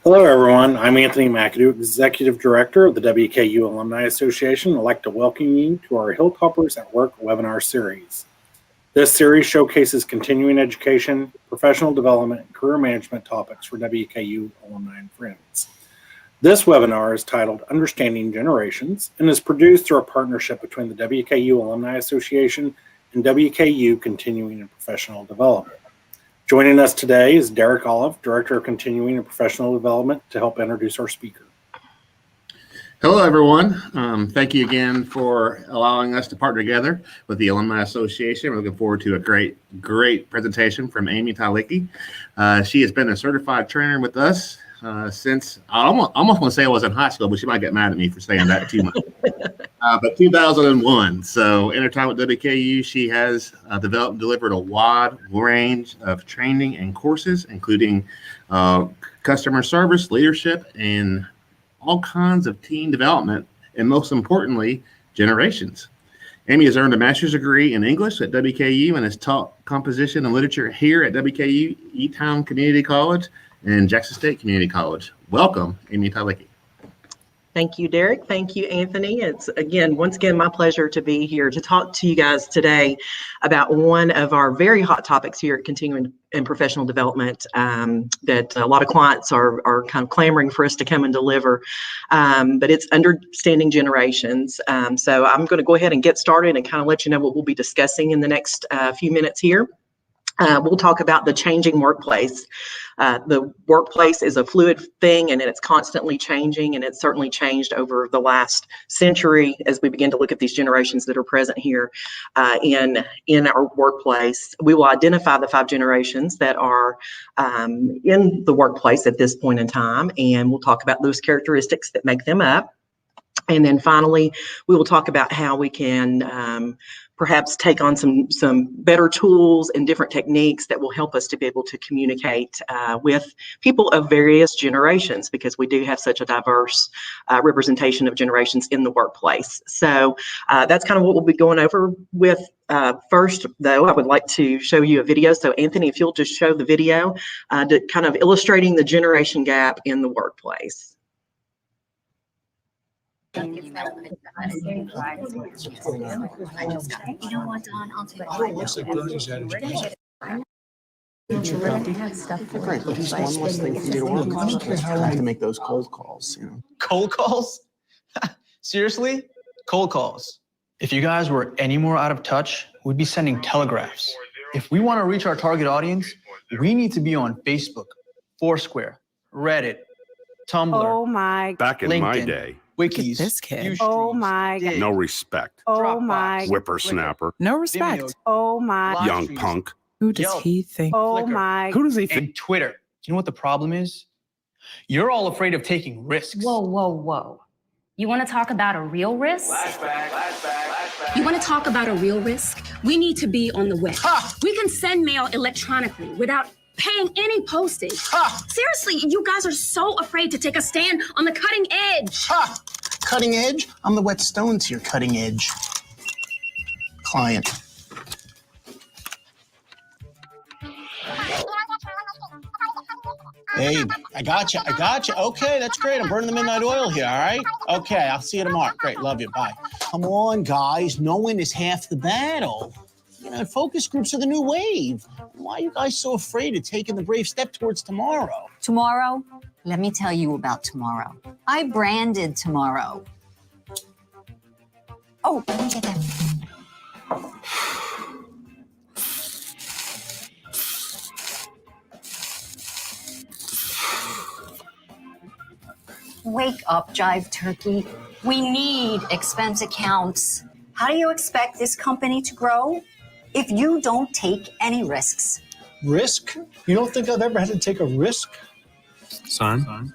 Hello, everyone. I'm Anthony McAdoo, Executive Director of the WKU Alumni Association. I'd like to welcome you to our Hilltoppers at Work webinar series. This series showcases continuing education, professional development, and career management topics for WKU alumni and friends. This webinar is titled Understanding Generations and is produced through a partnership between the WKU Alumni Association and WKU Continuing and Professional Development. Joining us today is Derek Olive, Director of Continuing and Professional Development, to help introduce our speaker. Hello, everyone. Thank you again for allowing us to partner together with the Alumni Association. We're looking forward to a great presentation from Amy Talicki. She has been a certified trainer with us since, I almost want to say I was in high school, but she might get mad at me for saying that too much. But 2001. So in her time with WKU, she has developed and delivered a wide range of training and courses, including customer service, leadership, and all kinds of team development, and most importantly, generations. Amy has earned a master's degree in English at WKU and has taught composition and literature here at WKU, E-Town Community College, and Jackson State Community College. Welcome, Amy Talicki. Thank you, Derek. Thank you, Anthony. It's once again my pleasure to be here to talk to you guys today about one of our very hot topics here at Continuing and Professional Development that a lot of clients are kind of clamoring for us to come and deliver. But it's understanding generations. So I'm going to go ahead and get started and kind of let you know what we'll be discussing in the next few minutes here. We'll talk about the changing workplace. The workplace is a fluid thing and it's constantly changing, and it's certainly changed over the last century as we begin to look at these generations that are present here in our workplace. We will identify the 5 generations that are in the workplace at this point in time, and we'll talk about those characteristics that make them up. And then finally, we will talk about how we can perhaps take on some better tools and different techniques that will help us to be able to communicate with people of various generations, because we do have such a diverse representation of generations in the workplace. So that's kind of what we'll be going over with. First, though, I would like to show you a video. So Anthony, if you'll just show the video to kind of illustrating the generation gap in the workplace. You know what, Don? I'll take Right, but he's one less thing for me to work. I don't care how long to make those cold calls, you know. Cold calls? Seriously? Cold calls. If you guys were any more out of touch, we'd be sending telegraphs. If we want to reach our target audience, we need to be on Facebook, Foursquare, Reddit, Tumblr. Oh my. Back in LinkedIn, my day. Wikis. This kid. Ustreams, Oh my God. No respect. Oh my. Whippersnapper. No respect. Oh my. Young punk. Who does he think? Oh my. Who does he think? And Twitter. You know what the problem is? You're all afraid of taking risks. Whoa. You want to talk about a real risk? You want to talk about a real risk? We need to be on the web. We can send mail electronically without paying any postage. Seriously, you guys are so afraid to take a stand on the cutting edge. Cutting edge? I'm the wet stone to your cutting edge client. Hey, I got you. Okay, that's great. I'm burning the midnight oil here, all right? Okay, I'll see you tomorrow. Great, love you, bye. Come on, guys. Knowing is half the battle. You know, focus groups are the new wave. Why are you guys so afraid of taking the brave step towards tomorrow? Tomorrow? Let me tell you about tomorrow. I branded tomorrow. Oh, let me get that. Wake up, Jive Turkey. We need expense accounts. How do you expect this company to grow if you don't take any risks? Risk? You don't think I've ever had to take a risk? Son.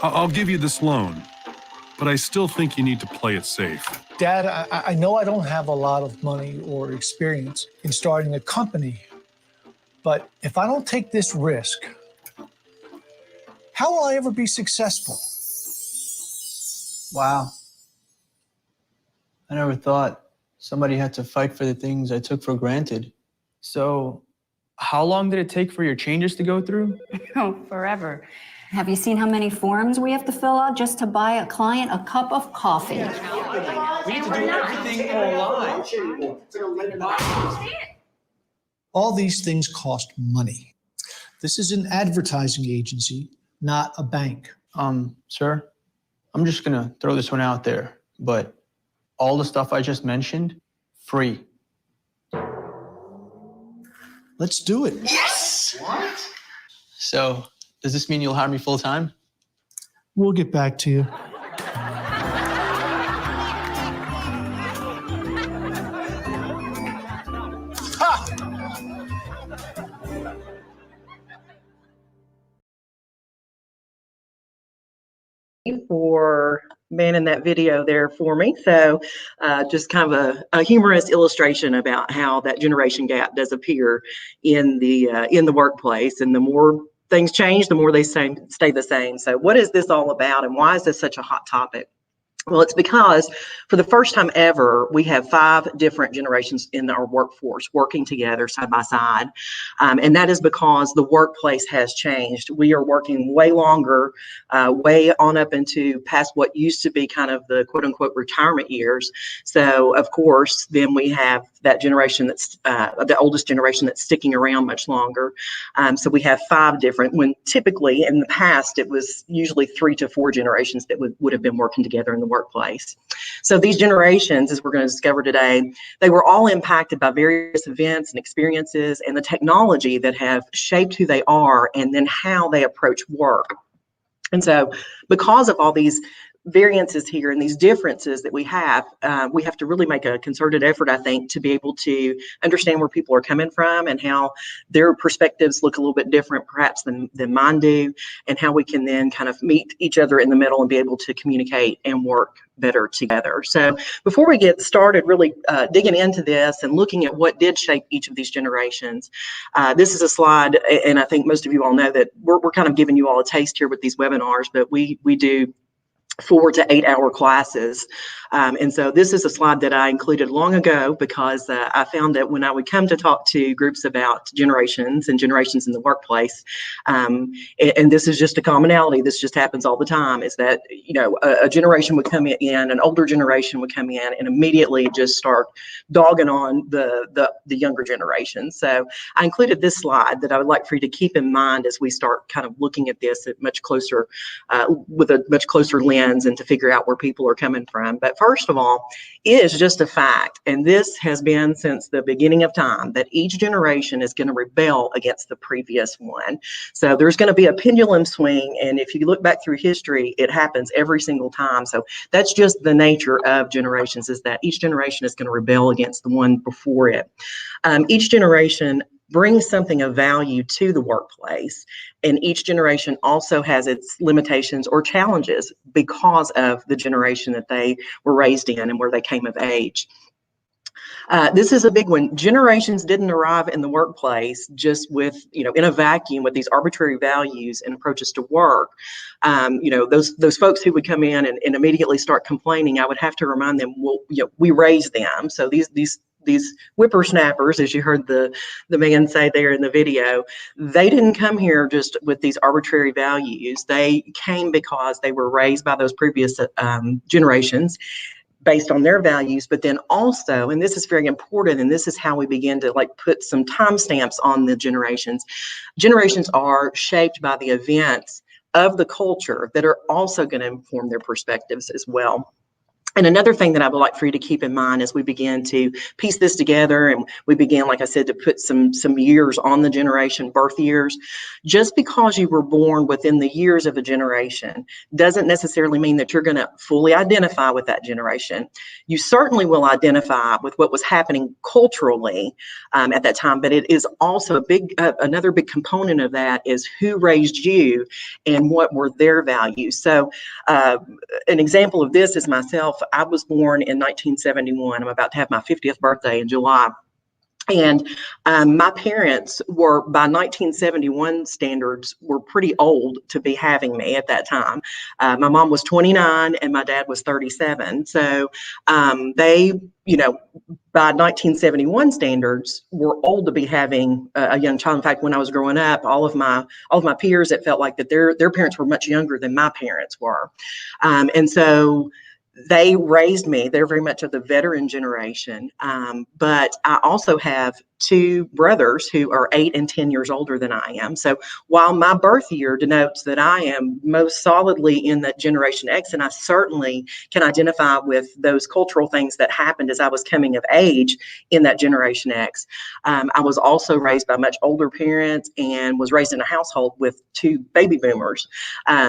I'll give you this loan, but I still think you need to play it safe. Dad, I know I don't have a lot of money or experience in starting a company, but if I don't take this risk, how will I ever be successful? Wow. I never thought somebody had to fight for the things I took for granted. So, how long did it take for your changes to go through? Oh, forever. Have you seen how many forms we have to fill out just to buy a client a cup of coffee? We need to do everything online. All these things cost money. This is an advertising agency, not a bank. Sir, I'm just gonna throw this one out there, but all the stuff I just mentioned, free. Let's do it. Yes! What? So, does this mean you'll hire me full time? We'll get back to you. For manning that video there for me. So just kind of a humorous illustration about how that generation gap does appear in the workplace. And the more things change, the more they stay the same. So what is this all about, and why is this such a hot topic? Well, it's because for the first time ever, we have 5 different generations in our workforce working together side by side. And that is because the workplace has changed. We are working way longer, way on up into past what used to be kind of the quote unquote retirement years. So, of course, then we have that generation that's the oldest generation that's sticking around much longer. So we have 5 different, when typically in the past, it was usually 3 to 4 generations that would have been working together in the workplace. So these generations, as we're going to discover today, they were all impacted by various events and experiences and the technology that have shaped who they are and then how they approach work. And so because of all these variances here and these differences that we have to really make a concerted effort, I think, to be able to understand where people are coming from and how their perspectives look a little bit different perhaps than mine do, and how we can then kind of meet each other in the middle and be able to communicate and work better together. So before we get started really digging into this and looking at what did shape each of these generations, this is a slide, and I think most of you all know that we're kind of giving you all a taste here with these webinars, but we do 4 to 8 hour classes. And so this is a slide that I included long ago because I found that when I would come to talk to groups about generations and generations in the workplace, and this is just a commonality, this just happens all the time, is that, you know, a generation would come in, an older generation would come in and immediately just start dogging on the younger generation. So I included this slide that I would like for you to keep in mind as we start kind of looking at this at much closer, with a much closer lens, and to figure out where people are coming from. But first of all, it is just a fact, and this has been since the beginning of time, that each generation is going to rebel against the previous one. So there's going to be a pendulum swing, and if you look back through history, it happens every single time. So that's just the nature of generations, is that each generation is going to rebel against the one before it. Each generation brings something of value to the workplace, and each generation also has its limitations or challenges because of the generation that they were raised in and where they came of age. This is a big one. Generations didn't arrive in the workplace just with, you know, in a vacuum with these arbitrary values and approaches to work. You know, those folks who would come in and immediately start complaining, I would have to remind them, well, you know, we raised them. So these whippersnappers, as you heard the man say there in the video, they didn't come here just with these arbitrary values. They came because they were raised by those previous generations based on their values, but then also, and this is very important, and this is how we begin to like put some timestamps on the generations. Generations are shaped by the events of the culture that are also going to inform their perspectives as well. And another thing that I would like for you to keep in mind as we begin to piece this together, and we begin, like I said, to put some years on the generation, birth years, just because you were born within the years of a generation doesn't necessarily mean that you're going to fully identify with that generation. You certainly will identify with what was happening culturally at that time, but it is also a big, another big component of that is who raised you and what were their values. So an example of this is myself. I was born in 1971. I'm about to have my 50th birthday in July. And my parents were, by 1971 standards, were pretty old to be having me at that time. My mom was 29 and my dad was 37. So they, by 1971 standards, were old to be having a young child. In fact, when I was growing up, all of my peers, it felt like that their parents were much younger than my parents were, and so they raised me. They're very much of the veteran generation. But I also have two brothers who are 8 and 10 years older than I am. So while my birth year denotes that I am most solidly in that Generation X, and I certainly can identify with those cultural things that happened as I was coming of age in that Generation X, I was also raised by much older parents and was raised in a household with 2 baby boomers.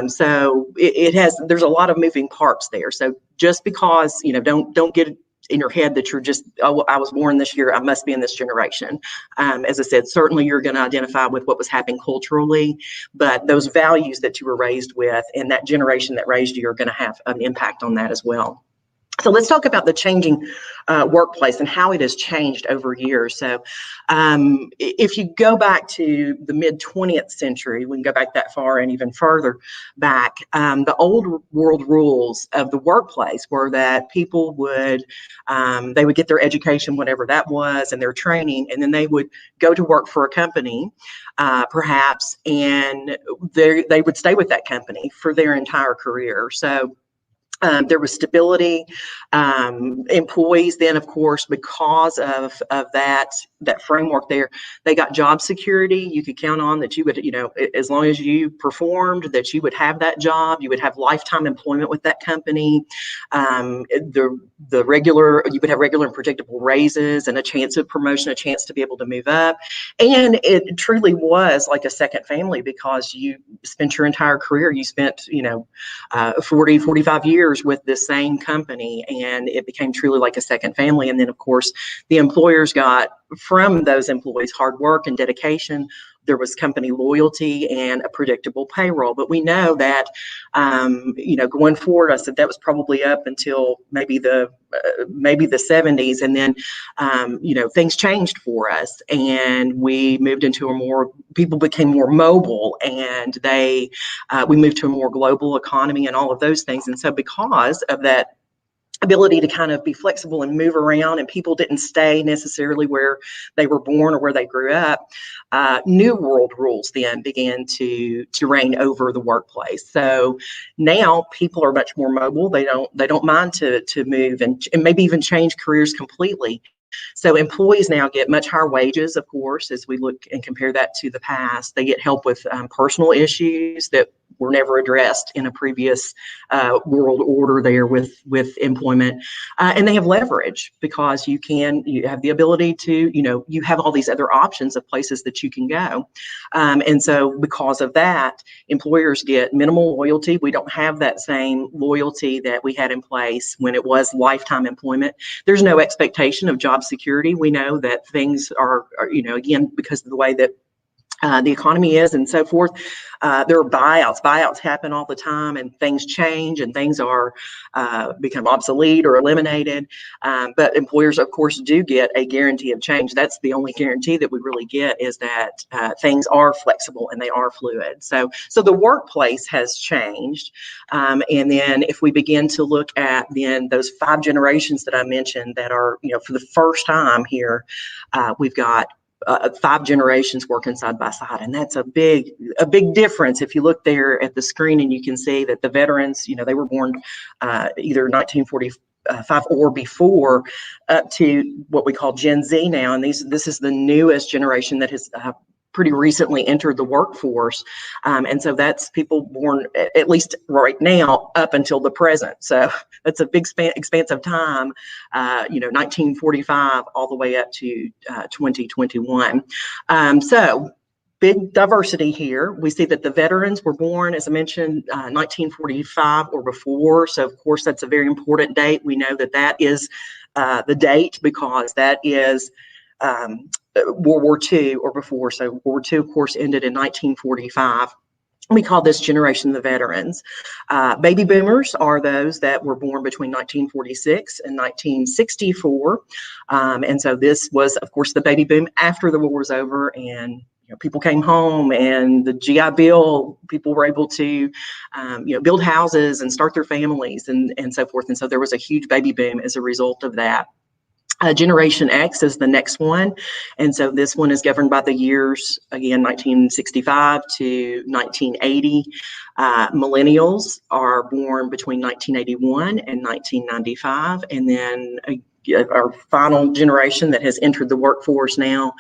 So there's a lot of moving parts there. So just because, don't get in your head that you're just, oh, I was born this year, I must be in this generation. As I said, certainly you're going to identify with what was happening culturally, but those values that you were raised with and that generation that raised you are going to have an impact on that as well. So let's talk about the changing workplace and how it has changed over years. So if you go back to the mid 20th century, we can go back that far and even further back, the old world rules of the workplace were that people would, they would get their education, whatever that was, and their training, and then they would go to work for a company, perhaps, and they would stay with that company for their entire career. So there was stability. Employees then, of course, because of that framework there, they got job security. You could count on that you would, as long as you performed, that you would have that job. You would have lifetime employment with that company. You would have regular and predictable raises and a chance of promotion, a chance to be able to move up. And it truly was like a second family because you spent your entire career. You spent, 40, 45 years with the same company, and it became truly like a second family. And then, of course, the employers got from those employees hard work and dedication. There was company loyalty and a predictable payroll. But we know that, going forward, I said that was probably up until maybe the 70s, and then, things changed for us, and we moved into people became more mobile, and we moved to a more global economy and all of those things. And so because of that ability to kind of be flexible and move around, and people didn't stay necessarily where they were born or where they grew up, new world rules then began to reign over the workplace. So now people are much more mobile. They don't mind to move and maybe even change careers completely. So employees now get much higher wages, of course, as we look and compare that to the past. They get help with personal issues that were never addressed in a previous world order there with employment. And they have leverage because you have the ability to, you have all these other options of places that you can go. And so because of that, employers get minimal loyalty. We don't have that same loyalty that we had in place when it was lifetime employment. There's no expectation of job security. We know that things are, again, because of the way that the economy is and so forth. There are buyouts. Buyouts happen all the time, and things change, and things are become obsolete or eliminated. But employers, of course, do get a guarantee of change. That's the only guarantee that we really get, is that things are flexible and they are fluid. So the workplace has changed. And then if we begin to look at then those 5 generations that I mentioned that are, for the first time here, we've got 5 generations working side by side, and that's a big difference. If you look there at the screen, and you can see that the veterans, they were born either 1945 or before, up to what we call Gen Z now, and this is the newest generation that has pretty recently entered the workforce, and so that's people born at least right now up until the present. So that's a big expanse of time, 1945 all the way up to 2021. So big diversity here. We see that the veterans were born, as I mentioned, 1945 or before. So of course that's a very important date. We know that is the date because that is World War II or before. So World War II, of course, ended in 1945. We call this generation the veterans. Baby boomers are those that were born between 1946 and 1964. And so this was, of course, the baby boom after the war was over, and people came home, and the GI Bill, people were able to build houses and start their families and so forth. And so there was a huge baby boom as a result of that. Generation X is the next one. And so this one is governed by the years, again, 1965 to 1980. Millennials are born between 1981 and 1995. And then our final generation that has entered the workforce now,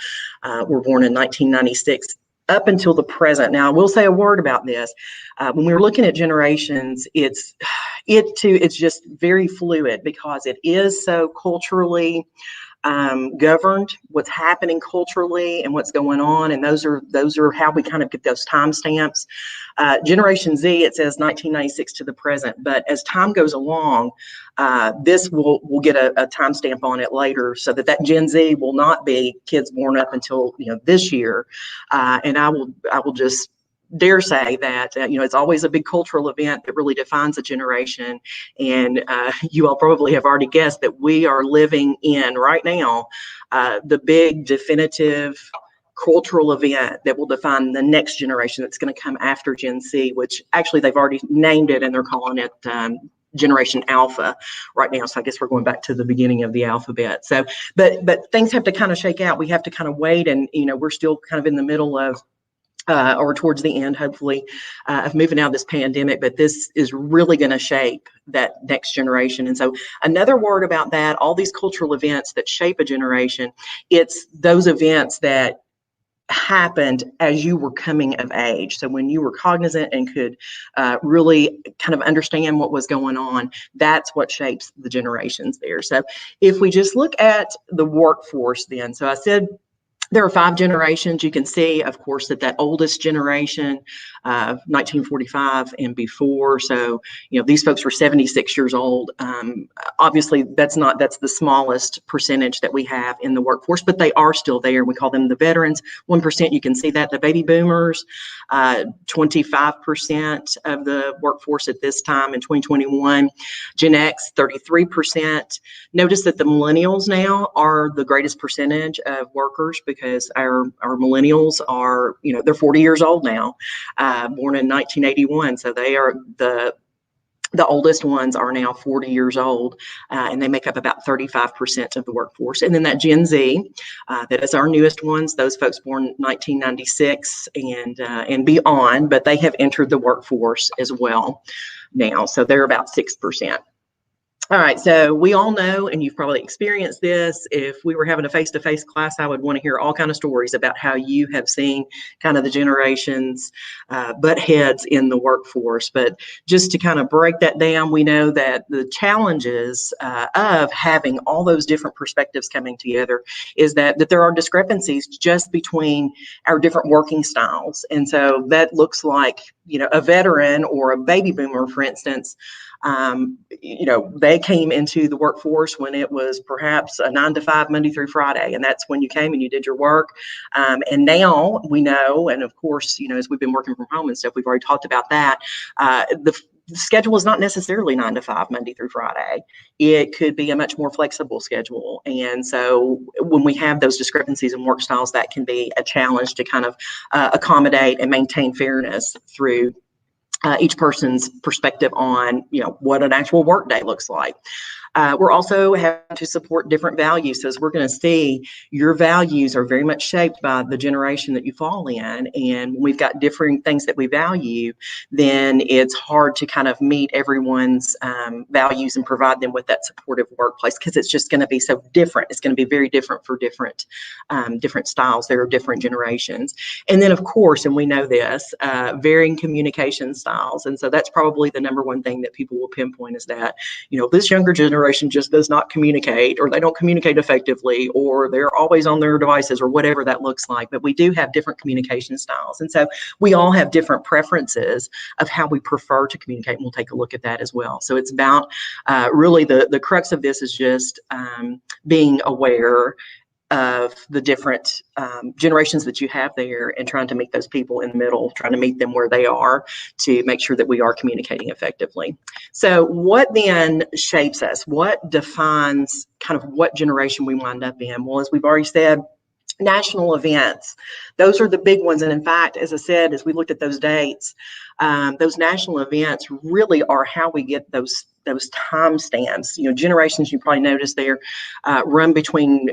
were born in 1996 up until the present. Now, I will say a word about this. When we were looking at generations, it's just very fluid because it is so culturally governed, what's happening culturally and what's going on, and those are how we kind of get those timestamps. Generation Z, it says 1996 to the present, but as time goes along, this will get a timestamp on it later, so that Gen Z will not be kids born up until this year, and I will just dare say that it's always a big cultural event that really defines a generation, and you all probably have already guessed that we are living in right now the big definitive cultural event that will define the next generation that's going to come after Gen Z, which actually they've already named it and they're calling it Generation Alpha right now. So I guess we're going back to the beginning of the alphabet. So, but things have to kind of shake out. We have to kind of wait, and we're still kind of in the middle of or towards the end, hopefully, of moving out of this pandemic, but this is really going to shape that next generation. And so another word about that, all these cultural events that shape a generation, it's those events that happened as you were coming of age. So when you were cognizant and could really kind of understand what was going on, that's what shapes the generations there. So if we just look at the workforce then, so I said, there are 5 generations. You can see, of course, that oldest generation, 1945 and before. So, these folks were 76 years old. Obviously, that's the smallest percentage that we have in the workforce, but they are still there. We call them the veterans. 1%, you can see that. The baby boomers, 25% of the workforce at this time in 2021. Gen X, 33%. Notice that the millennials now are the greatest percentage of workers, because our millennials are, they're 40 years old now, born in 1981. So they are the oldest ones are now 40 years old, and they make up about 35% of the workforce. And then that Gen Z, that is our newest ones, those folks born 1996 and beyond, but they have entered the workforce as well now. So they're about 6%. All right, so we all know, and you've probably experienced this, if we were having a face-to-face class, I would want to hear all kind of stories about how you have seen kind of the generations butt heads in the workforce. But just to kind of break that down, we know that the challenges of having all those different perspectives coming together is that there are discrepancies just between our different working styles. And so that looks like, a veteran or a baby boomer, for instance, they came into the workforce when it was perhaps a 9-to-5 Monday through Friday, and that's when you came and you did your work. And now we know, and of course, as we've been working from home and stuff, we've already talked about that. The schedule is not necessarily 9-to-5 Monday through Friday. It could be a much more flexible schedule. And so when we have those discrepancies in work styles, that can be a challenge to kind of accommodate and maintain fairness through each person's perspective on, what an actual work day looks like. We're also having to support different values. So as we're going to see, your values are very much shaped by the generation that you fall in. And when we've got different things that we value, then it's hard to kind of meet everyone's values and provide them with that supportive workplace, because it's just going to be so different. It's going to be very different for different styles. There are different generations. And then, of course, and we know this, varying communication styles. And so that's probably the number one thing that people will pinpoint, is that, this younger generation just does not communicate, or they don't communicate effectively, or they're always on their devices, or whatever that looks like. But we do have different communication styles. And so we all have different preferences of how we prefer to communicate. And we'll take a look at that as well. So it's about really the crux of this is just being aware of the different generations that you have there, and trying to meet those people in the middle, trying to meet them where they are to make sure that we are communicating effectively. So what then shapes us? What defines kind of what generation we wind up in? Well, as we've already said, national events, those are the big ones. And in fact, as I said, as we looked at those dates, those national events really are how we get those timestamps. Generations, you probably noticed there, run between,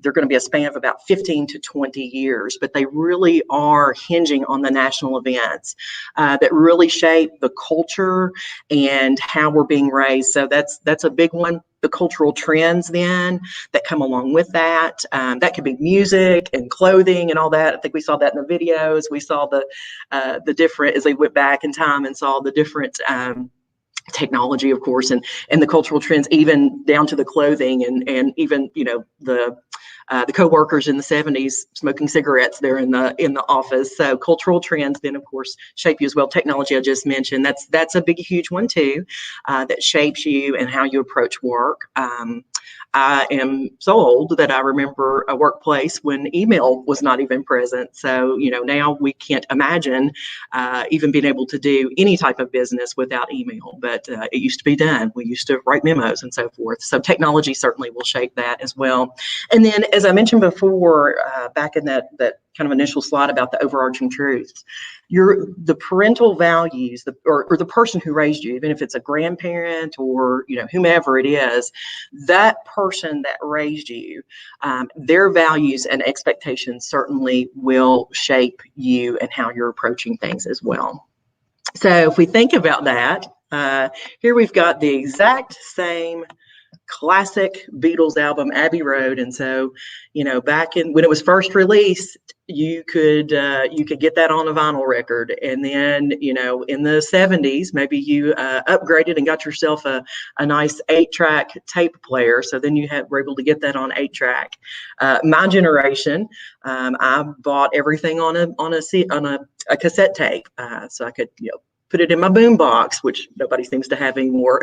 they're going to be a span of about 15 to 20 years, but they really are hinging on the national events that really shape the culture and how we're being raised. So that's a big one. The cultural trends then that come along with that. That could be music and clothing and all that. I think we saw that in the videos. We saw the different, as they went back in time and saw the different technology, of course, and the cultural trends, even down to the clothing and even, the co-workers in the 70s smoking cigarettes there in the office. So cultural trends then, of course, shape you as well. Technology, I just mentioned, that's a big, huge one too, that shapes you and how you approach work. I am so old that I remember a workplace when email was not even present. So, now we can't imagine even being able to do any type of business without email, but it used to be done. We used to write memos and so forth. So technology certainly will shape that as well. And then, as I mentioned before, back in that kind of initial slide about the overarching truths, the parental values, or the person who raised you, even if it's a grandparent or whomever it is, that person that raised you, their values and expectations certainly will shape you and how you're approaching things as well. So if we think about that, here we've got the exact same classic Beatles album, Abbey Road. And so, back when it was first released, you could get that on a vinyl record. And then, in the 70s, maybe you upgraded and got yourself a nice 8-track tape player. So then you were able to get that on 8-track. My generation, I bought everything on a cassette tape, so I could, put it in my boom box, which nobody seems to have anymore,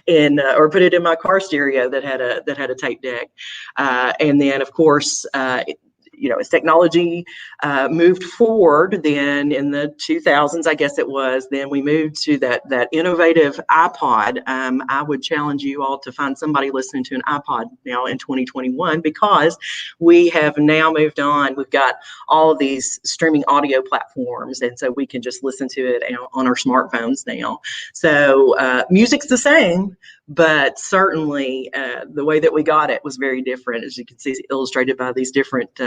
and or put it in my car stereo that had a tape deck. And then, of course, as technology moved forward, then in the 2000s, I guess it was, then we moved to that innovative iPod. I would challenge you all to find somebody listening to an iPod now in 2021, because we have now moved on. We've got all of these streaming audio platforms, and so we can just listen to it on our smartphones now. So music's the same, but certainly the way that we got it was very different, as you can see illustrated by these different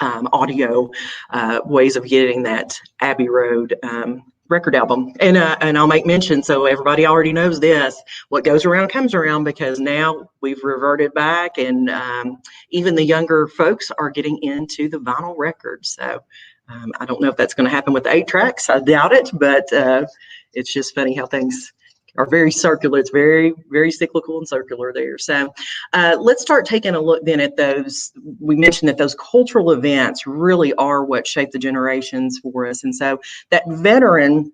audio ways of getting that Abbey Road record album. And I'll make mention, so everybody already knows this, what goes around comes around, because now we've reverted back, and even the younger folks are getting into the vinyl records. So I don't know if that's going to happen with the 8 tracks. I doubt it, but it's just funny how things are very circular. It's very, very cyclical and circular there. So let's start taking a look then at those. We mentioned that those cultural events really are what shape the generations for us. And so that veteran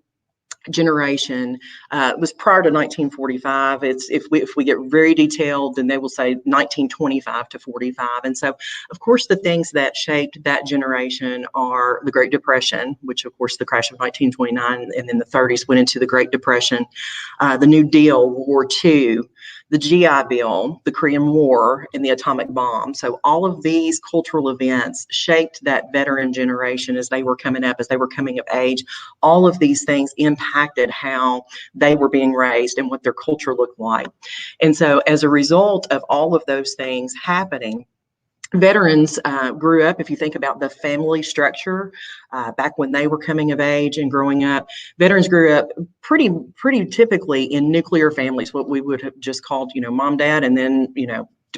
generation was prior to 1945. If we get very detailed, then they will say 1925 to 45. And so, of course, the things that shaped that generation are the Great Depression, which, of course, the crash of 1929, and then the 30s went into the Great Depression, the New Deal, World War II, the GI Bill, the Korean War, and the atomic bomb. So all of these cultural events shaped that veteran generation as they were coming up, as they were coming of age. All of these things impacted how they were being raised and what their culture looked like. And so as a result of all of those things happening, veterans grew up, if you think about the family structure, back when they were coming of age and growing up, veterans grew up pretty typically in nuclear families, what we would have just called, mom, dad, and then,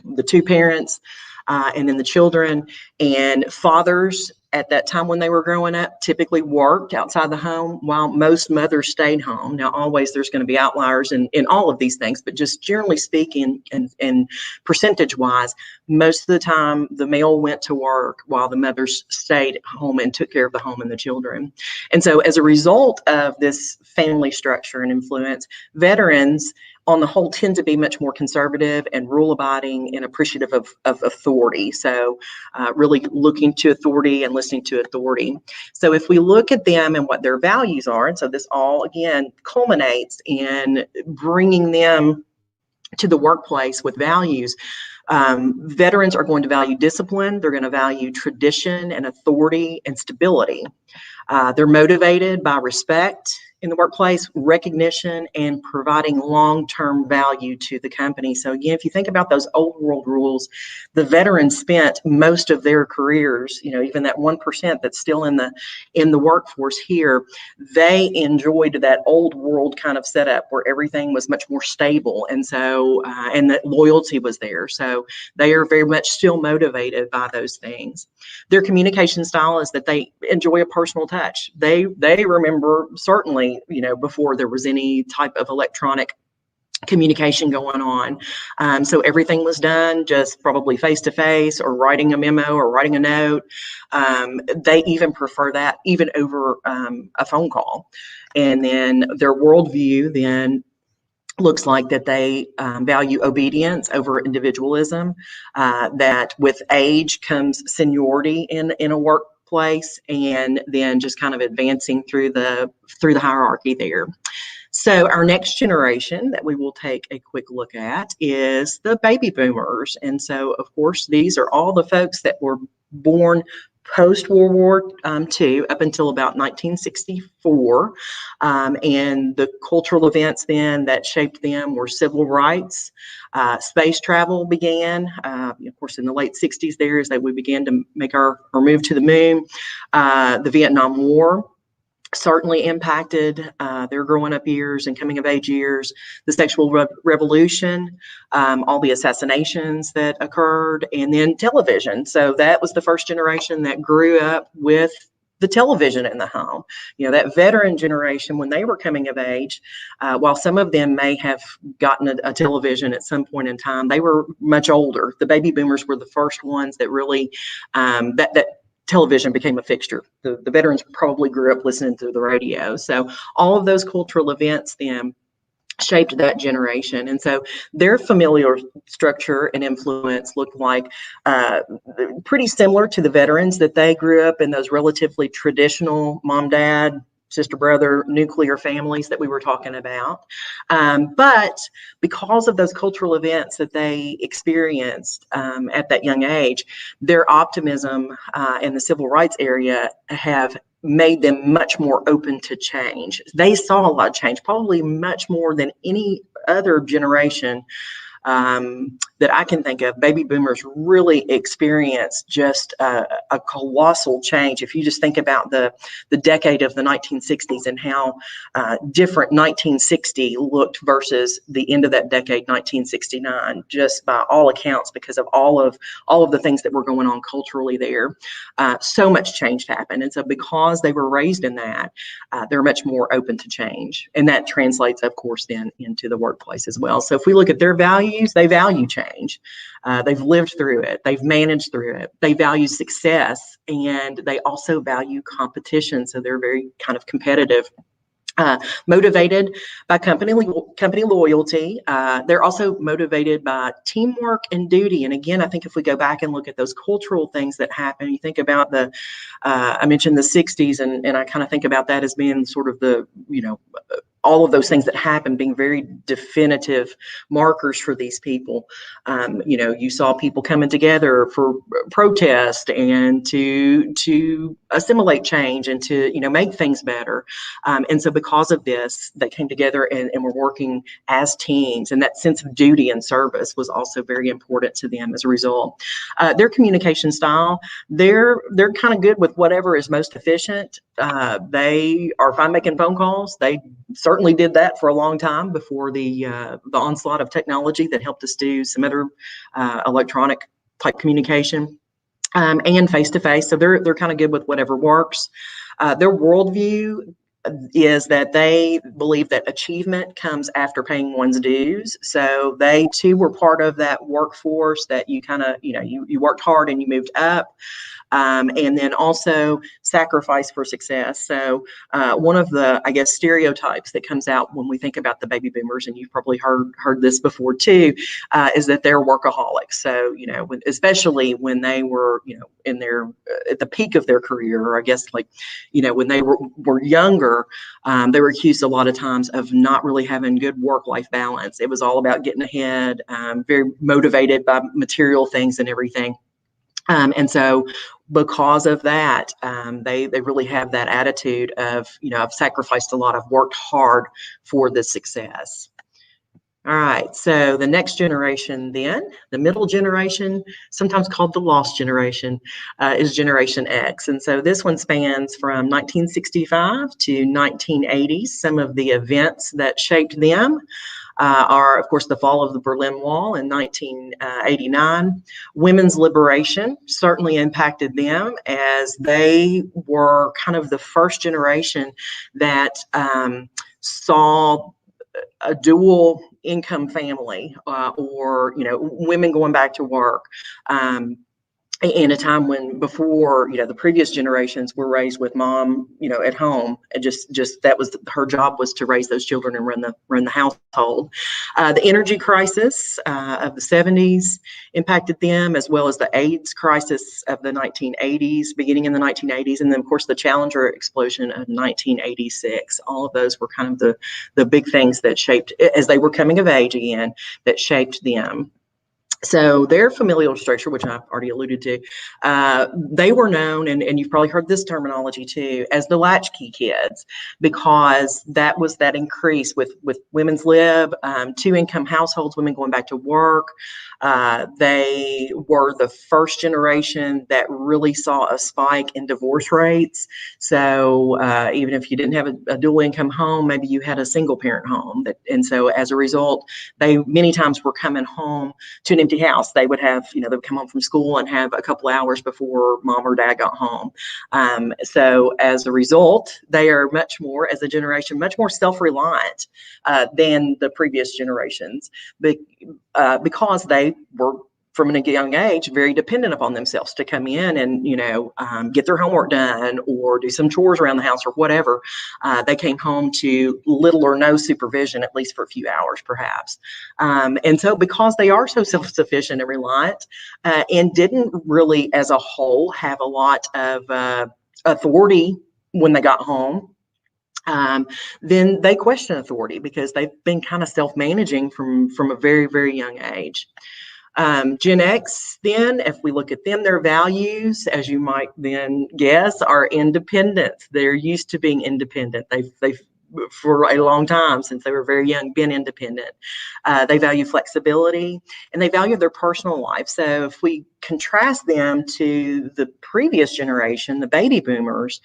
the 2 parents, and then the children. And fathers at that time when they were growing up typically worked outside the home, while most mothers stayed home. Now, always there's going to be outliers in all of these things, but just generally speaking and percentage-wise, most of the time the male went to work while the mothers stayed home and took care of the home and the children. And so as a result of this family structure and influence, veterans on the whole, tend to be much more conservative and rule-abiding and appreciative of authority. So really looking to authority and listening to authority. So if we look at them and what their values are, and so this all, again, culminates in bringing them to the workplace with values. Veterans are going to value discipline. They're going to value tradition and authority and stability. They're motivated by respect in the workplace, recognition, and providing long-term value to the company. So again, if you think about those old world rules, the veterans spent most of their careers, even that 1% that's still in the workforce here, they enjoyed that old world kind of setup where everything was much more stable. And so, and that loyalty was there. So they are very much still motivated by those things. Their communication style is that they enjoy a personal touch. They remember, certainly, before there was any type of electronic communication going on. So everything was done just probably face-to-face or writing a memo or writing a note. They even prefer that even over a phone call. And then their worldview then looks like that they value obedience over individualism, that with age comes seniority in a workplace, and then just kind of advancing through the hierarchy there. So our next generation that we will take a quick look at is the baby boomers. And so, of course, these are all the folks that were born post-World War II up until about 1964. And the cultural events then that shaped them were civil rights. Space travel began, of course, in the late 60s there is that we began to make our move to the moon. The Vietnam War certainly impacted their growing up years and coming of age years, the sexual revolution, all the assassinations that occurred, and then television. So that was the first generation that grew up with the television in the home. That veteran generation, when they were coming of age, while some of them may have gotten a television at some point in time, they were much older. The baby boomers were the first ones that really, that television became a fixture. The veterans probably grew up listening to the radio. So all of those cultural events then shaped that generation. And so their familial structure and influence looked like pretty similar to the veterans, that they grew up in those relatively traditional mom, dad, sister, brother, nuclear families that we were talking about. But because of those cultural events that they experienced at that young age, their optimism in the civil rights area have made them much more open to change. They saw a lot of change, probably much more than any other generation that I can think of. Baby boomers really experienced just a colossal change. If you just think about the decade of the 1960s and how different 1960 looked versus the end of that decade, 1969, just by all accounts, because of all of the things that were going on culturally there. So much change happened. And so because they were raised in that, they're much more open to change. And that translates, of course, then into the workplace as well. So if we look at their values, they value change. They've lived through it. They've managed through it. They value success, and they also value competition. So they're very kind of competitive. Motivated by company loyalty. They're also motivated by teamwork and duty. And again, I think if we go back and look at those cultural things that happen, you think about I mentioned the 60s, and I kind of think about that as being sort of the, all of those things that happened being very definitive markers for these people. You saw people coming together for protest and to assimilate change and to, make things better. And so because of this, they came together and were working as teams, and that sense of duty and service was also very important to them as a result. Their communication style, they're kind of good with whatever is most efficient. They are fine making phone calls. They certainly did that for a long time before the onslaught of technology that helped us do some other electronic type communication and face-to-face. So they're kind of good with whatever works. Their worldview is that they believe that achievement comes after paying one's dues. So they too were part of that workforce that you kind of, you worked hard and you moved up. and then also sacrifice for success. So one of the, I guess, stereotypes that comes out when we think about the baby boomers, and you've probably heard this before too, is that they're workaholics. So, especially when they were, in their at the peak of their career, or I guess when they were younger, they were accused a lot of times of not really having good work-life balance. It was all about getting ahead, very motivated by material things and everything. And so because of that, they really have that attitude of, I've sacrificed a lot, I've worked hard for this success. All right, so the next generation then, the middle generation, sometimes called the lost generation, is Generation X. And so this one spans from 1965 to 1980. Some of the events that shaped them are, of course, the fall of the Berlin Wall in 1989. Women's liberation certainly impacted them, as they were kind of the first generation that saw a dual income family, or women going back to work in a time when before the previous generations were raised with mom at home, and just that was her job, was to raise those children and run the household. The energy crisis of the 70s impacted them, as well as the AIDS crisis of the 1980s, beginning in the 1980s, and then of course the Challenger explosion of 1986. All of those were kind of the big things that shaped, as they were coming of age again, that shaped them. So their familial structure, which I've already alluded to, they were known, and you've probably heard this terminology too, as the latchkey kids, because that was that increase with women's lib, two-income households, women going back to work. They were the first generation that really saw a spike in divorce rates. So even if you didn't have a dual income home, maybe you had a single parent home. And so as a result, they many times were coming home to an empty house. They would have, they would come home from school and have a couple hours before mom or dad got home. So as a result, they are much more, as a generation, much more self-reliant than the previous generations, because they were, from a young age, very dependent upon themselves to come in and, get their homework done or do some chores around the house or whatever. They came home to little or no supervision, at least for a few hours, perhaps. And so because they are so self-sufficient and reliant, and didn't really, as a whole, have a lot of authority when they got home, then they question authority, because they've been kind of self-managing from a very, very young age. Gen X, then, if we look at them, their values, as you might then guess, are independence. They're used to being independent. They've for a long time, since they were very young, been independent. They value flexibility, and they value their personal life. So if we contrast them to the previous generation, the baby boomers,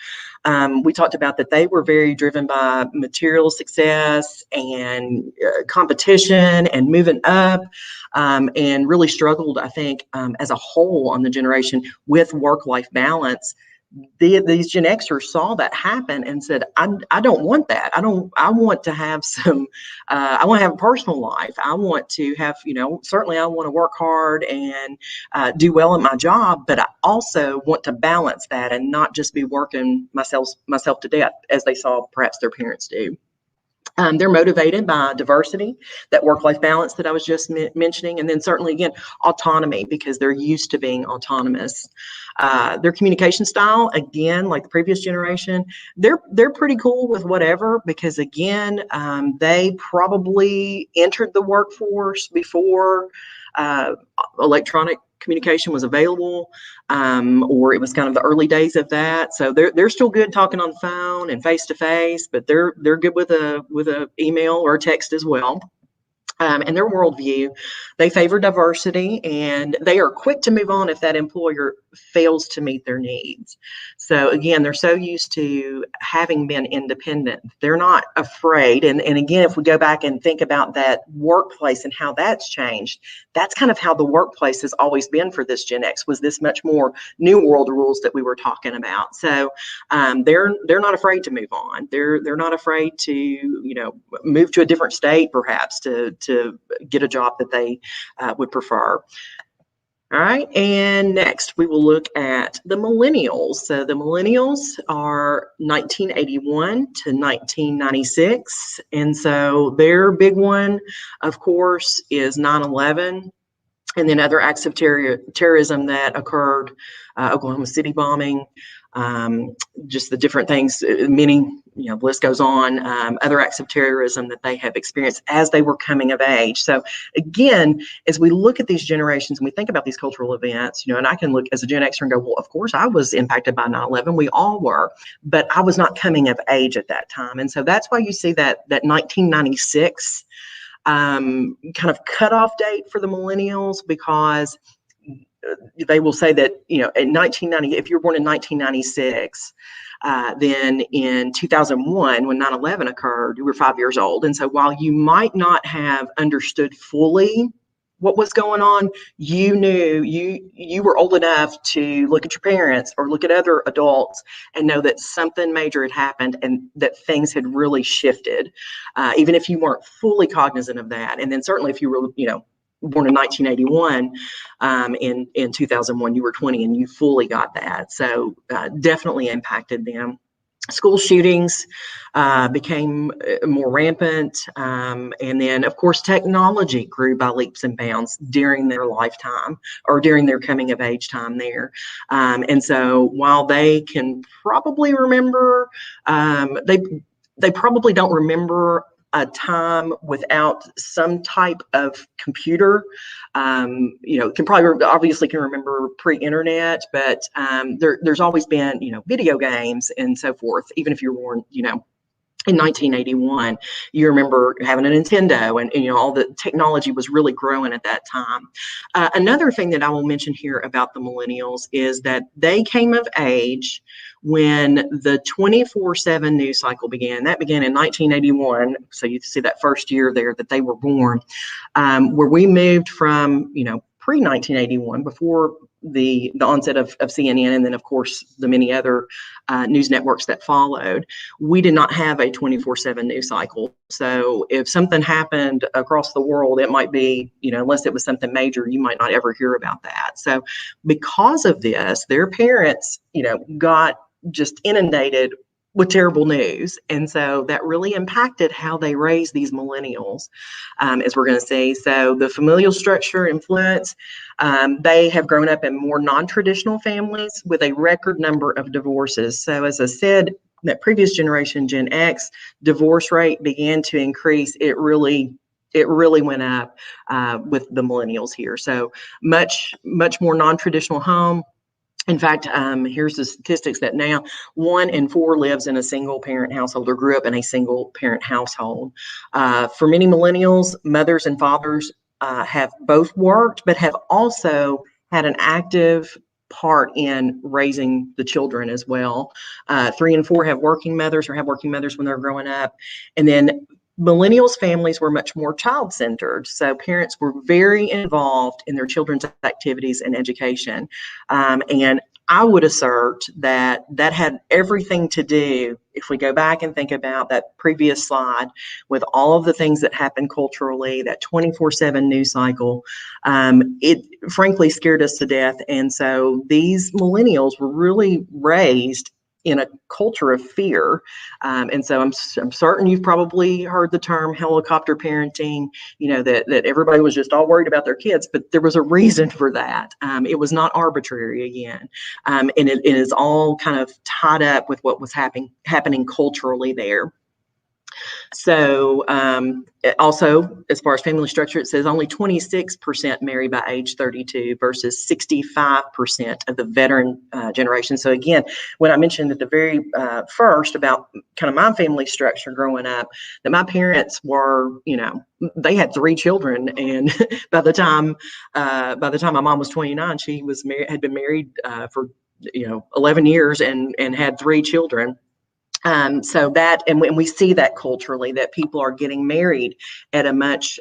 we talked about that they were very driven by material success and competition and moving up, and really struggled, I think, as a whole on the generation with work-life balance. These Gen Xers saw that happen and said, I don't want that. I want to have I want to have a personal life. I want to have, certainly I want to work hard and do well at my job, but I also want to balance that and not just be working myself to death, as they saw perhaps their parents do. They're motivated by diversity, that work-life balance that I was just mentioning, and then certainly, again, autonomy, because they're used to being autonomous. Their communication style, again, like the previous generation, they're pretty cool with whatever, because again, they probably entered the workforce before electronic communication was available, or it was kind of the early days of that. So they're still good talking on the phone and face to face, but they're good with a email or a text as well. And their worldview, they favor diversity, and they are quick to move on if that employer fails to meet their needs. So again, they're so used to having been independent. They're not afraid. And again, if we go back and think about that workplace and how that's changed, that's kind of how the workplace has always been for this Gen X, was this much more new world rules that we were talking about. So they're not afraid to move on. They're not afraid to, move to a different state, perhaps, to get a job that they would prefer. All right, and next we will look at the millennials. So the millennials are 1981 to 1996. And so their big one, of course, is 9/11. And then other acts of terrorism that occurred, Oklahoma City bombing, just the different things, many, the list goes on, other acts of terrorism that they have experienced as they were coming of age. So again, as we look at these generations and we think about these cultural events, and I can look as a Gen Xer and go, well, of course I was impacted by 9/11. We all were, but I was not coming of age at that time. And so that's why you see that 1996 kind of cutoff date for the millennials, because they will say that, in 1990, if you're born in 1996, then in 2001, when 9/11 occurred, you were 5 years old. And so while you might not have understood fully what was going on, you knew you were old enough to look at your parents or look at other adults and know that something major had happened and that things had really shifted, even if you weren't fully cognizant of that. And then certainly if you were, born in 1981, in 2001, you were 20 and you fully got that. So definitely impacted them. School shootings became more rampant. And then, of course, technology grew by leaps and bounds during their lifetime or during their coming of age time there. And so while they can probably remember, they probably don't remember a time without some type of computer. Obviously can remember pre-internet, but there's always been, video games and so forth. Even if you're born, in 1981, you remember having a Nintendo and all the technology was really growing at that time. Another thing that I will mention here about the millennials is that they came of age when the 24/7 news cycle began. That began in 1981. So you see that first year there that they were born, where we moved from, pre-1981, before the onset of CNN, and then of course the many other news networks that followed. We did not have a 24/7 news cycle. So if something happened across the world, it might be, unless it was something major, you might not ever hear about that. So because of this, their parents, got just inundated with terrible news. And so that really impacted how they raise these millennials, as we're going to see. So the familial structure influence, they have grown up in more non-traditional families with a record number of divorces. So as I said, that previous generation, Gen X, divorce rate began to increase. It really went up with the millennials here. So much more non-traditional home. In fact, here's the statistics that now 1 in 4 lives in a single parent household or grew up in a single parent household. For many millennials, mothers and fathers have both worked, but have also had an active part in raising the children as well. 3 in 4 have working mothers or have working mothers when they're growing up. And then millennials families were much more child-centered. So parents were very involved in their children's activities and education. And I would assert that had everything to do, if we go back and think about that previous slide, with all of the things that happened culturally, that 24/7 news cycle, it frankly scared us to death. And so these millennials were really raised in a culture of fear. And so I'm certain you've probably heard the term helicopter parenting, that everybody was just all worried about their kids, but there was a reason for that. It was not arbitrary again. And it is all kind of tied up with what was happening culturally there. So also, as far as family structure, it says only 26% marry by age 32 versus 65% of the veteran generation. So again, when I mentioned at the very first about kind of my family structure growing up, that my parents were, they had 3 children, and by the time my mom was 29, she was had been married for 11 years and had 3 children. So that, and when we see that culturally, that people are getting married at a much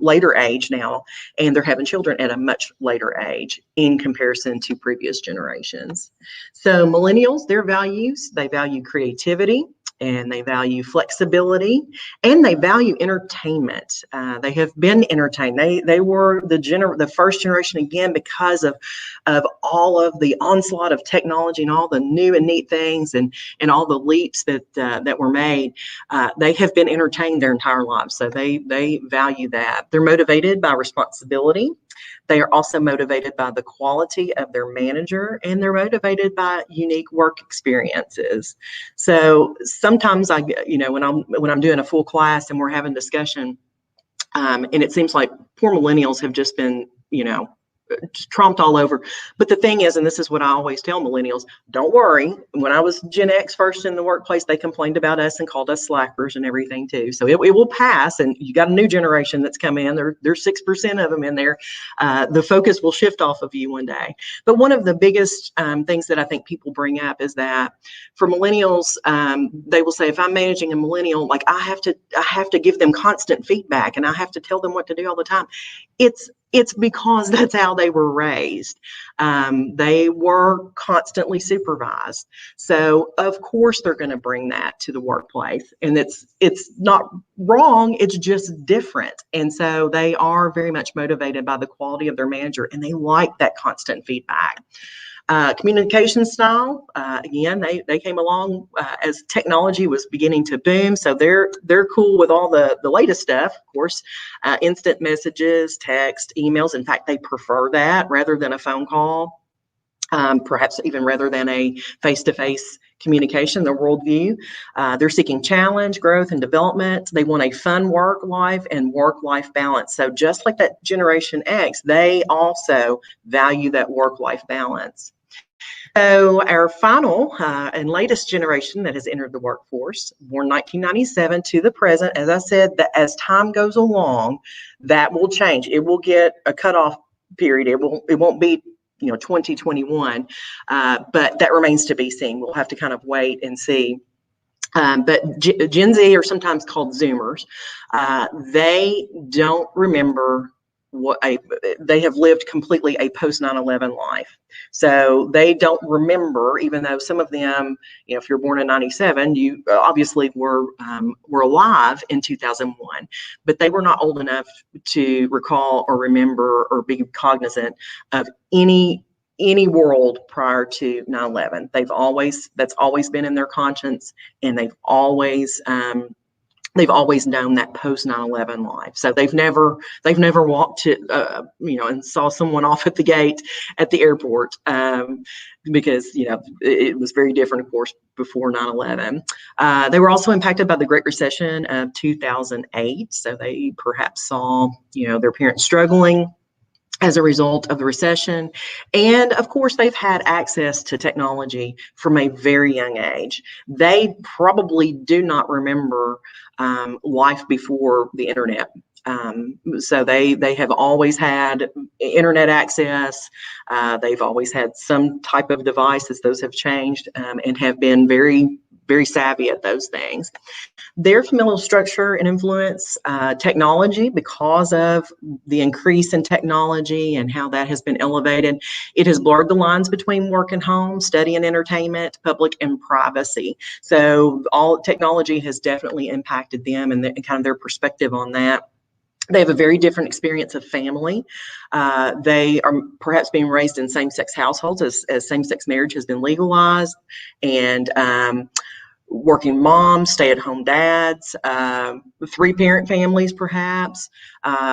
later age now, and they're having children at a much later age in comparison to previous generations. So millennials, their values, they value creativity and they value flexibility, and they value entertainment. They have been entertained. They were the first generation, again, because of all of the onslaught of technology and all the new and neat things and all the leaps that were made. They have been entertained their entire lives, so they value that. They're motivated by responsibility. They are also motivated by the quality of their manager, and they're motivated by unique work experiences. So sometimes when I'm doing a full class and we're having discussion, and it seems like poor millennials have just been, tromped all over. But the thing is, and this is what I always tell millennials, don't worry. When I was Gen X first in the workplace, they complained about us and called us slackers and everything too. So it will pass, and you got a new generation that's come in. There's 6% of them in there. The focus will shift off of you one day. But one of the biggest things that I think people bring up is that for millennials, they will say, if I'm managing a millennial, like I have to give them constant feedback and I have to tell them what to do all the time. It's because that's how they were raised. They were constantly supervised. So of course they're going to bring that to the workplace, and it's not wrong. It's just different. And so they are very much motivated by the quality of their manager, and they like that constant feedback. Communication style, again, they came along as technology was beginning to boom. So they're cool with all the latest stuff, of course, instant messages, text, emails. In fact, they prefer that rather than a phone call, perhaps even rather than a face-to-face communication, their worldview. They're seeking challenge, growth, and development. They want a fun work life and work-life balance. So just like that Generation X, they also value that work-life balance. So our final and latest generation that has entered the workforce, born 1997 to the present, as I said, that as time goes along, that will change. It will get a cutoff period. It won't be 2021, but that remains to be seen. We'll have to kind of wait and see. But Gen Z, are sometimes called Zoomers, they don't remember they have lived completely a post 9/11 life. So they don't remember, even though some of them, if you're born in 97, you obviously were alive in 2001, but they were not old enough to recall or remember or be cognizant of any world prior to 9/11. That's always been in their conscience, and they've always known that post 9/11 life. So they've never walked to and saw someone off at the gate at the airport, because it was very different, of course, before 9/11. They were also impacted by the Great Recession of 2008. So they perhaps saw their parents struggling as a result of the recession. And of course, they've had access to technology from a very young age. They probably do not remember life before the internet. So they have always had internet access. They've always had some type of device, as those have changed, and have been very, very savvy at those things. Their familial structure and influence technology, because of the increase in technology and how that has been elevated, it has blurred the lines between work and home, study and entertainment, public and privacy. So all technology has definitely impacted them and kind of their perspective on that. They have a very different experience of family. They are perhaps being raised in same-sex households as same-sex marriage has been legalized, and working moms, stay-at-home dads, three-parent families perhaps,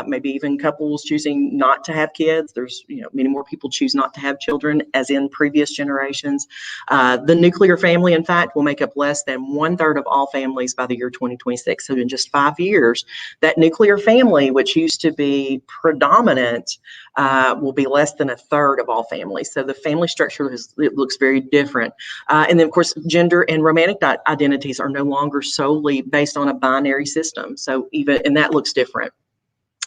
maybe even couples choosing not to have kids. There's many more people choose not to have children as in previous generations. The nuclear family, in fact, will make up less than 1/3 of all families by the year 2026. So in just 5 years, that nuclear family, which used to be predominant, will be less than 1/3 of all families. So the family structure it looks very different. And then, of course, gender and romantic identities are no longer solely based on a binary system. So and that looks different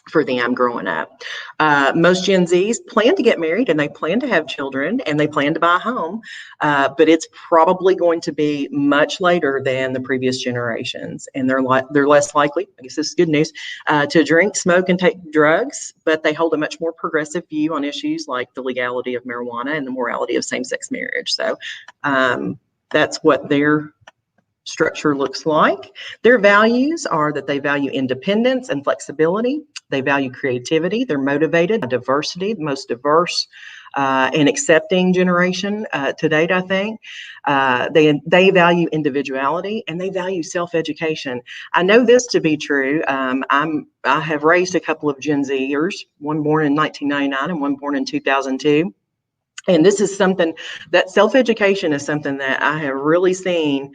for them growing up. Most Gen Zs plan to get married, and they plan to have children, and they plan to buy a home, but it's probably going to be much later than the previous generations, and they're less likely, I guess this is good news, to drink, smoke, and take drugs, but they hold a much more progressive view on issues like the legality of marijuana and the morality of same-sex marriage. So that's what their structure looks like. Their values are that they value independence and flexibility. They value creativity. They're motivated by diversity, the most diverse and accepting generation to date, I think. They value individuality, and they value self-education. I know this to be true. I have raised a couple of Gen Zers, one born in 1999 and one born in 2002. And this is something that self-education is something that I have really seen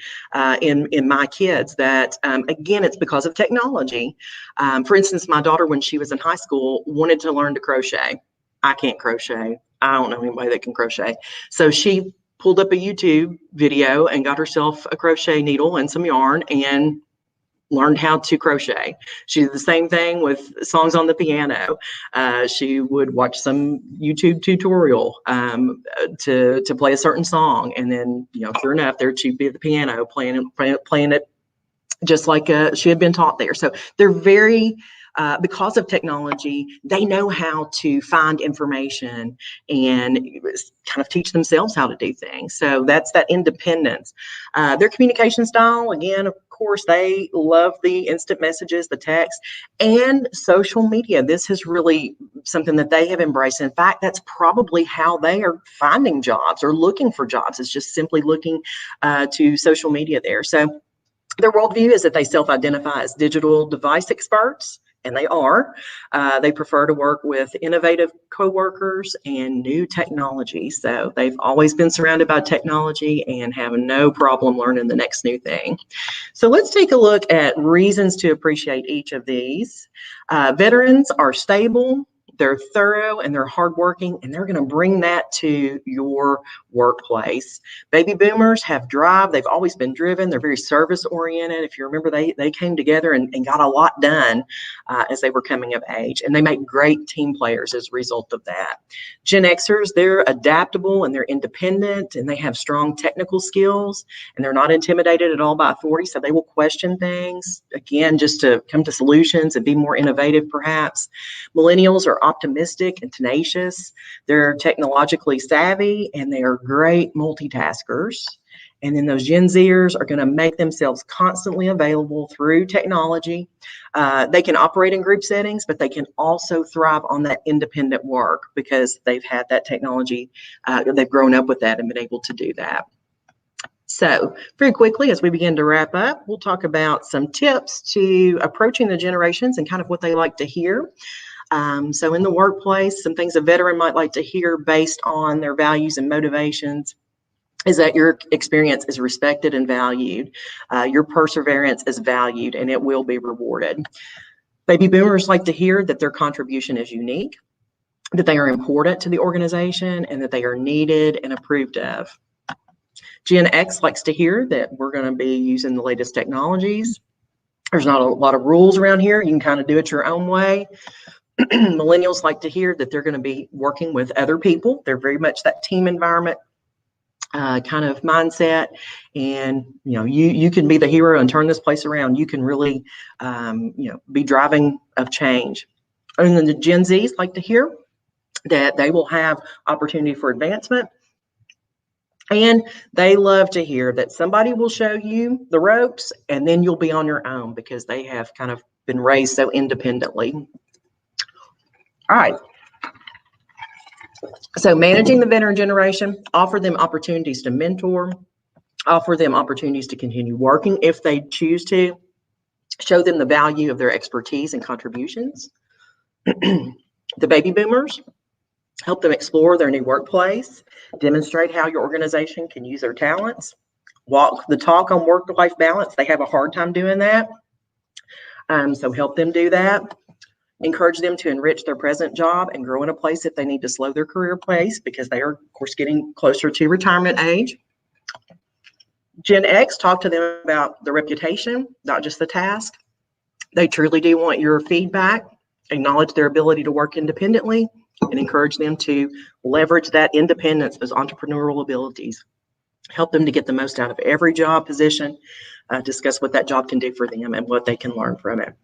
in my kids that, again, it's because of technology. For instance, my daughter, when she was in high school, wanted to learn to crochet. I can't crochet. I don't know anybody that can crochet. So she pulled up a YouTube video and got herself a crochet needle and some yarn and learned how to crochet. She did the same thing with songs on the piano. She would watch some YouTube tutorial to play a certain song, and then, sure enough, there she'd be at the piano playing it just like she had been taught there. So they're very because of technology, they know how to find information and kind of teach themselves how to do things. So that's that independence. Their communication style, again, of course, they love the instant messages, the text, and social media. This is really something that they have embraced. In fact, that's probably how they are finding jobs or looking for jobs. It's just simply looking to social media there. So their worldview is that they self-identify as digital device experts, and they are. They prefer to work with innovative coworkers and new technology. So they've always been surrounded by technology and have no problem learning the next new thing. So let's take a look at reasons to appreciate each of these. Veterans are stable, they're thorough, and they're hardworking, and they're going to bring that to your workplace. Baby boomers have drive. They've always been driven. They're very service oriented. If you remember, they came together and got a lot done as they were coming of age, and they make great team players as a result of that. Gen Xers, they're adaptable and they're independent, and they have strong technical skills, and they're not intimidated at all by authority, so they will question things, again, just to come to solutions and be more innovative perhaps. Millennials are optimistic and tenacious. They're technologically savvy, and they are great multitaskers. And then those Gen Zers are going to make themselves constantly available through technology. They can operate in group settings, but they can also thrive on that independent work because they've had that technology. They've grown up with that and been able to do that. So very quickly, as we begin to wrap up, we'll talk about some tips to approaching the generations and kind of what they like to hear. So in the workplace, some things a veteran might like to hear based on their values and motivations is that your experience is respected and valued. Your perseverance is valued, and it will be rewarded. Baby boomers like to hear that their contribution is unique, that they are important to the organization, and that they are needed and approved of. Gen X likes to hear that we're going to be using the latest technologies. There's not a lot of rules around here. You can kind of do it your own way. Millennials like to hear that they're going to be working with other people. They're very much that team environment kind of mindset, and you can be the hero and turn this place around. You can really be driving of change. And then the Gen Zs like to hear that they will have opportunity for advancement, and they love to hear that somebody will show you the ropes and then you'll be on your own because they have kind of been raised so independently. All right. So managing the veteran generation, offer them opportunities to mentor, offer them opportunities to continue working if they choose to, show them the value of their expertise and contributions. The baby boomers, help them explore their new workplace, demonstrate how your organization can use their talents, walk the talk on work-life balance. They have a hard time doing that. So help them do that. Encourage them to enrich their present job and grow in a place if they need to slow their career pace because they are, of course, getting closer to retirement age. Gen X, talk to them about the reputation, not just the task. They truly do want your feedback, acknowledge their ability to work independently, and encourage them to leverage that independence, those entrepreneurial abilities. Help them to get the most out of every job position, discuss what that job can do for them and what they can learn from it.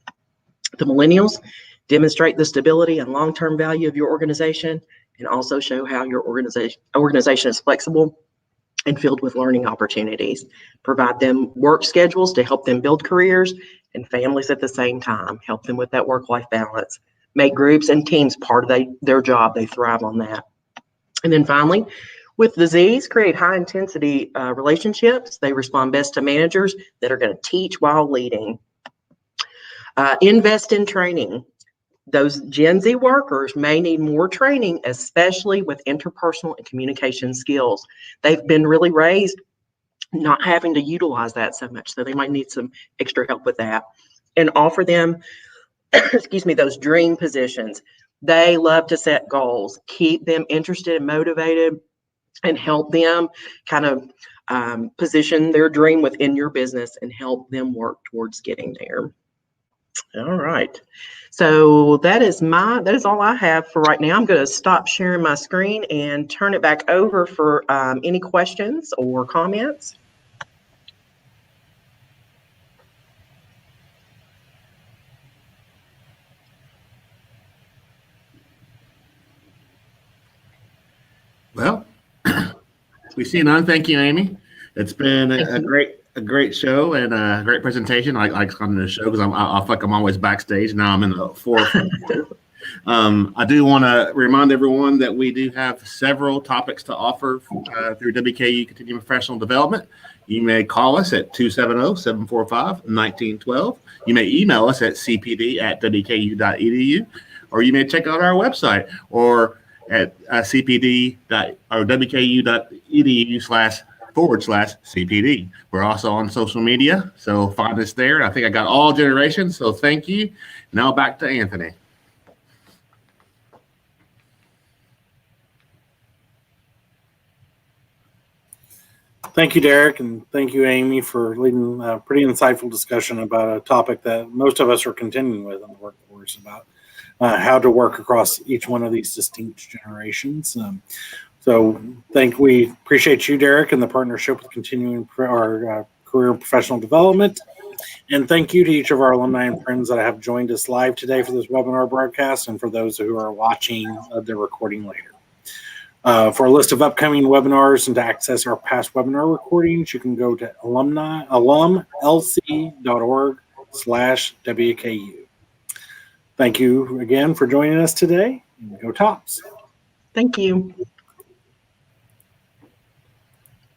The millennials, demonstrate the stability and long-term value of your organization, and also show how your organization is flexible and filled with learning opportunities. Provide them work schedules to help them build careers and families at the same time. Help them with that work-life balance. Make groups and teams part of their job. They thrive on that. And then finally, with the Z's, create high-intensity relationships. They respond best to managers that are going to teach while leading. Invest in training. Those Gen Z workers may need more training, especially with interpersonal and communication skills. They've been really raised not having to utilize that so much, so they might need some extra help with that. And offer them, excuse me, those dream positions. They love to set goals. Keep them interested and motivated, and help them kind of position their dream within your business and help them work towards getting there. All right. So that is all I have for right now. I'm going to stop sharing my screen and turn it back over for any questions or comments. Well, we see none. Thank you, Amy. It's been a great show and a great presentation. I like coming to the show because I feel like I'm always backstage. Now I'm in the forefront. I do want to remind everyone that we do have several topics to offer through WKU Continuing Professional Development. You may call us at 270-745-1912. You may email us at cpd@wku.edu, or you may check out our website or at wku.edu//CPD. We're also on social media, so find us there. I think I got all generations, so thank you. Now back to Anthony. Thank you, Derek, and thank you, Amy, for leading a pretty insightful discussion about a topic that most of us are contending with in the workforce, about how to work across each one of these distinct generations. We appreciate you, Derek, and the partnership with continuing our career and professional development. And thank you to each of our alumni and friends that have joined us live today for this webinar broadcast, and for those who are watching the recording later. For a list of upcoming webinars and to access our past webinar recordings, you can go to alumlc.org/WKU. Thank you again for joining us today. Go Tops. Thank you.